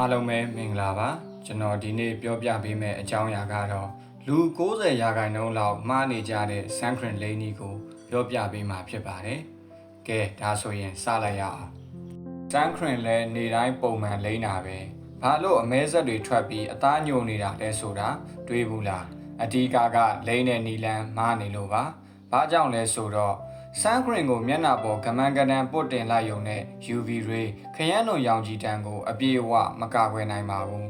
အားလုံးပဲမင်္ဂလာပါကျွန်တော်ဒီနေ့ပြောပြပေးမယ့်အကြောင်းအရာကတော့လူ90ရာခိုင်နှုန်းလောက်မှားနေကြတဲ့ Suncream လိန်းကြီးကိုပြောပြပေးမှာဖြစ်ပါတယ်။ကဲဒါဆိုရင်စလိုက်ရအောင်။ Suncream လည်းနေတိုင်းပုံမှန်လိန်းတာပဲ။ဘာလို့အမဲဆက်တွေထွက်ပြီးအသားညိုနေတာလဲဆိုတာတွေးဘူးလား။အဓိကလိန်းတဲ့နီလန်းမှားနေလို့ပါ။ဘာကြောင့်လဲဆိုတော့Suncream ကိုမျက်နှာပေါ်ကမန်းကတန်ပုတ်တင်လိုက်ရုံနဲ့ UV ray ခရမ်းလွန်ရောင်ခြည်တန်းကိုအပြည့်အဝမကာကွယ်နိုင်ပါဘူး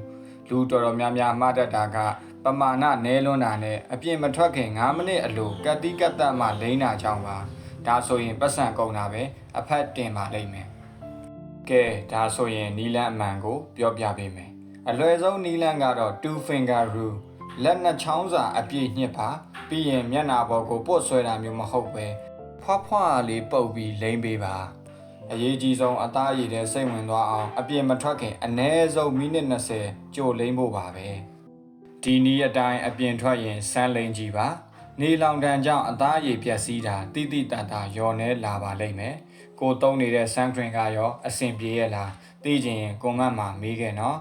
လူတော်တော်များများမှားတတ်တာကပမာဏနည်းလွန်းတာနဲ့အပြင်မထွက်ခင်9မိနစ်အလိုကတိကတ်တမှလိမ့်တာကြောင့်ပါဒါဆိုရင်ပတ်စံကုန်တာပဲအဖက်တင်ပါလိမ့်မယ်ကဲဒါဆိုရင်နီလန်းအမှန်ကိုပြောပြပေးမယ်အလွယ်ဆုံးနီလန်းကတော့2 finger rule လက်နှစ်ချောင်းစာအပြည့်ညှစ်ပါပြီးရင်မျက်နှာပေါ်ကိုပုတ်ဆွဲတာမျိုးမဟုတ်ပဲဖွားလေးပုတ်ပြီးလိမ့်ပေးပါအရေးကြီးဆုံးအသားရည်တဲ့စိတ်ဝင်သွားအောင်အပြင်မထွက်ခင်အနည်းဆုံးမိနစ်20ကြိုလိမ့်ဖို့ပါပဲဒီနည်းအတိုင်းအပြင်ထွက်ရင်စမ်းလိမ့်ကြည့်ပါနေလောင်တန်းကြောင့်အသားရည်ပျက်စီးတာတိတိတတ်တာရောနေလာပါလိမ့်မယ်ကိုသုံးနေတဲ့ Suncream ကရောအဆင်ပြေရလားသိချင်ရင်ကွန်မန့်မှာမေးခဲ့နော်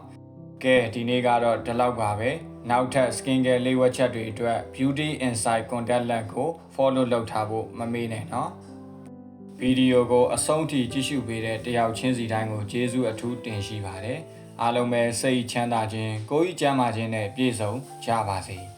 ကဲဒီနေ့ကတော့ဒီလောက်ပါပဲနောက်ထပ် skin care လေးဝက်ချက်တွေအတွက် Beauty Insight Contact Lens ကို follow လုပ်ထားဖို့မမေ့နဲ့နော်ဗီဒီယိုကိုအဆုံးထိကြည့်ရှုပေးတဲ့တယောက်ချင်းစီတိုင်းကိုကျေးဇူးအထူးတင်ရှိပါတယ်အားလုံးပဲစိတ်ချမ်းသာခြင်းကိုယ်ကြီးကျန်းမာခြင်းနဲ့ပြည့်စုံကြပါစေ